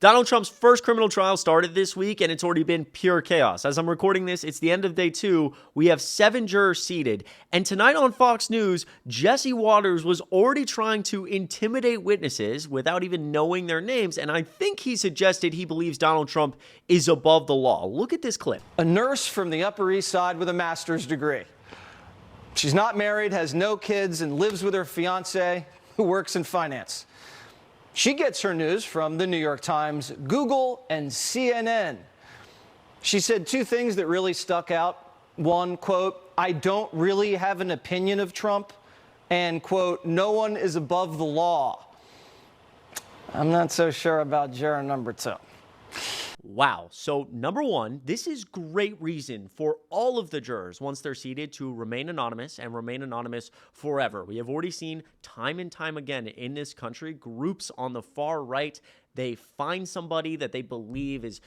Donald Trump's first criminal trial started this week, and it's already been pure chaos. As I'm recording this, it's the end of day 2. We have 7 jurors seated. And tonight on Fox News, Jesse Watters was already trying to intimidate witnesses without even knowing their names. And I think he suggested he believes Donald Trump is above the law. Look at this clip. A nurse from the Upper East Side with a master's degree. She's not married, has no kids, and lives with her fiance who works in finance. She gets her news from the New York Times, Google, and CNN. She said 2 things that really stuck out. One, quote, "I don't really have an opinion of Trump," and, quote, "no one is above the law." I'm not so sure about juror number 2. Wow. So number 1, this is great reason for all of the jurors, once they're seated, to remain anonymous and remain anonymous forever. We have already seen time and time again in this country, groups on the far right, they find somebody that they believe is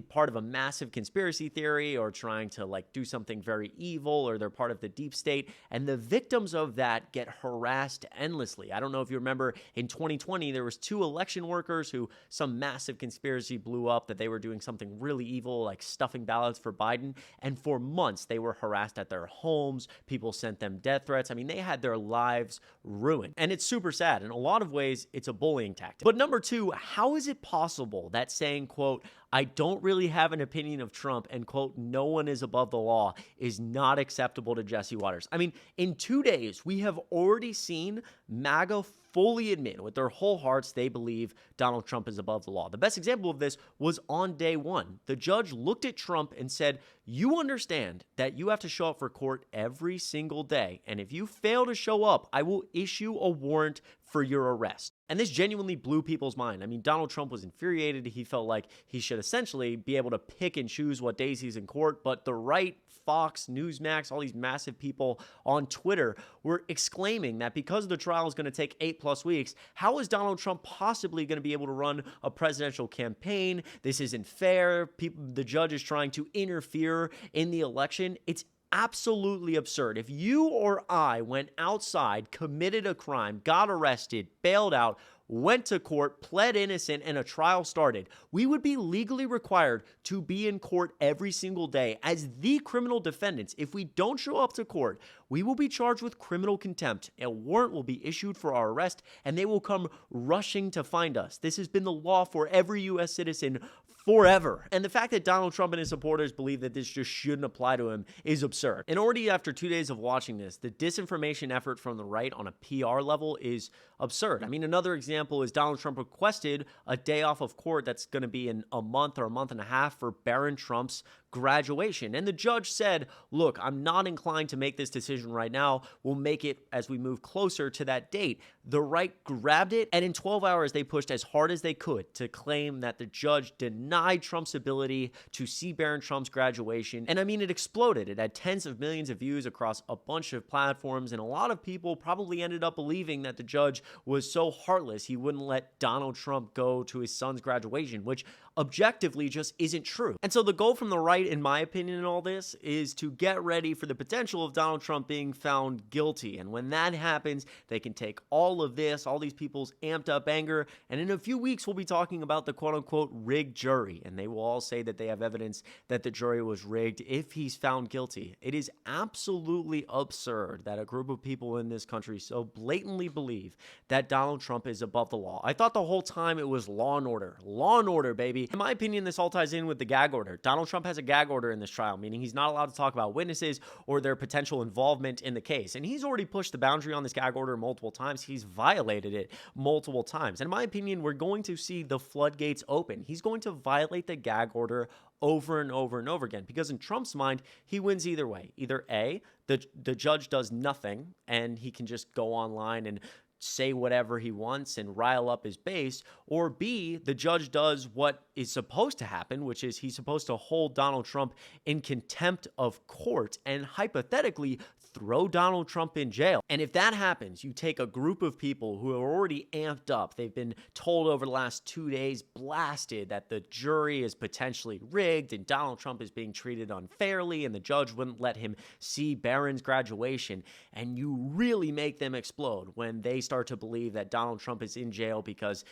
part of a massive conspiracy theory or trying to do something very evil, or they're part of the deep state, and the victims of that get harassed endlessly. I don't know if you remember in 2020 there was 2 election workers who some massive conspiracy blew up that they were doing something really evil, like stuffing ballots for Biden, and for months they were harassed at their homes. People sent them death threats. I mean, they had their lives ruined, and it's super sad. In a lot of ways it's a bullying tactic. But number 2, how is it possible that saying, quote, "I don't really have an opinion of Trump," and, quote, "no one is above the law," is not acceptable to Jesse Watters? I mean, in 2 days, we have already seen MAGA fully admit with their whole hearts they believe Donald Trump is above the law. The best example of this was on day 1. The judge looked at Trump and said, "You understand that you have to show up for court every single day, and if you fail to show up, I will issue a warrant for your arrest." And this genuinely blew people's mind. I mean, Donald Trump was infuriated. He felt like he should essentially be able to pick and choose what days he's in court. But the right, Fox, Newsmax, all these massive people on Twitter were exclaiming that because the trial is going to take 8+ weeks, how is Donald Trump possibly going to be able to run a presidential campaign? This isn't fair. The judge is trying to interfere in the election. It's absolutely absurd. If you or I went outside, committed a crime, got arrested, bailed out, went to court, pled innocent, and a trial started, we would be legally required to be in court every single day as the criminal defendants. If we don't show up to court, we will be charged with criminal contempt. A warrant will be issued for our arrest, and they will come rushing to find us. This has been the law for every U.S. citizen forever. And the fact that Donald Trump and his supporters believe that this just shouldn't apply to him is absurd. And already after 2 days of watching this, the disinformation effort from the right on a PR level is absurd. I mean, another example is Donald Trump requested a day off of court that's going to be in a month or a month and a half for Barron Trump's graduation. And the judge said, "Look, I'm not inclined to make this decision right now. We'll make it as we move closer to that date." The right grabbed it, and in 12 hours, they pushed as hard as they could to claim that the judge denied Trump's ability to see Barron Trump's graduation. And I mean, it exploded. It had tens of millions of views across a bunch of platforms, and a lot of people probably ended up believing that the judge was so heartless he wouldn't let Donald Trump go to his son's graduation, which objectively just isn't true. And so the goal from the right, in my opinion, in all this is to get ready for the potential of Donald Trump being found guilty. And when that happens, they can take all of this, all these people's amped up anger, and in a few weeks, we'll be talking about the quote-unquote rigged jury. And they will all say that they have evidence that the jury was rigged if he's found guilty. It is absolutely absurd that a group of people in this country so blatantly believe that Donald Trump is above the law. I thought the whole time it was law and order. Law and order, baby. In my opinion, this all ties in with the gag order. Donald Trump has a gag order in this trial, meaning he's not allowed to talk about witnesses or their potential involvement in the case. And he's already pushed the boundary on this gag order multiple times. He's violated it multiple times. And in my opinion, we're going to see the floodgates open. He's going to violate the gag order over and over and over again, because in Trump's mind, he wins either way. Either A, the judge does nothing and he can just go online and say whatever he wants and rile up his base, or B, the judge does what is supposed to happen, which is he's supposed to hold Donald Trump in contempt of court and hypothetically throw Donald Trump in jail. And if that happens, you take a group of people who are already amped up. They've been told over the last 2 days, blasted, that the jury is potentially rigged and Donald Trump is being treated unfairly and the judge wouldn't let him see Barron's graduation. And you really make them explode when they start to believe that Donald Trump is in jail because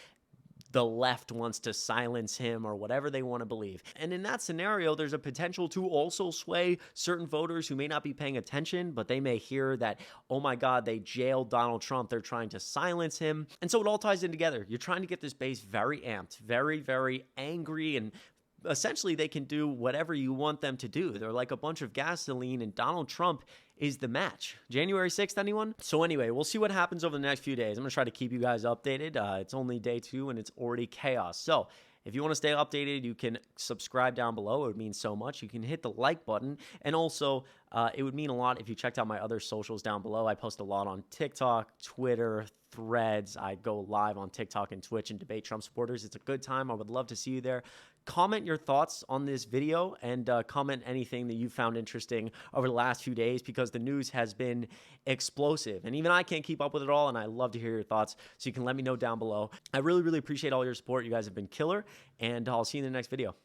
the left wants to silence him or whatever they want to believe. And in that scenario, there's a potential to also sway certain voters who may not be paying attention, but they may hear that, oh my God, they jailed Donald Trump. They're trying to silence him. And so it all ties in together. You're trying to get this base very amped, very, very angry, and essentially they can do whatever you want them to do. They're like a bunch of gasoline, and Donald Trump is the match. January 6th, anyone? So anyway, we'll see what happens over the next few days. I'm going to try to keep you guys updated. It's only day 2 and it's already chaos. So if you want to stay updated, you can subscribe down below. It would mean so much. You can hit the like button. And also, it would mean a lot if you checked out my other socials down below. I post a lot on TikTok, Twitter, Threads. I go live on TikTok and Twitch and debate Trump supporters. It's a good time. I would love to see you there. Comment your thoughts on this video and comment anything that you found interesting over the last few days, because the news has been explosive and even I can't keep up with it all, and I love to hear your thoughts, so you can let me know down below. I really, really appreciate all your support. You guys have been killer, and I'll see you in the next video.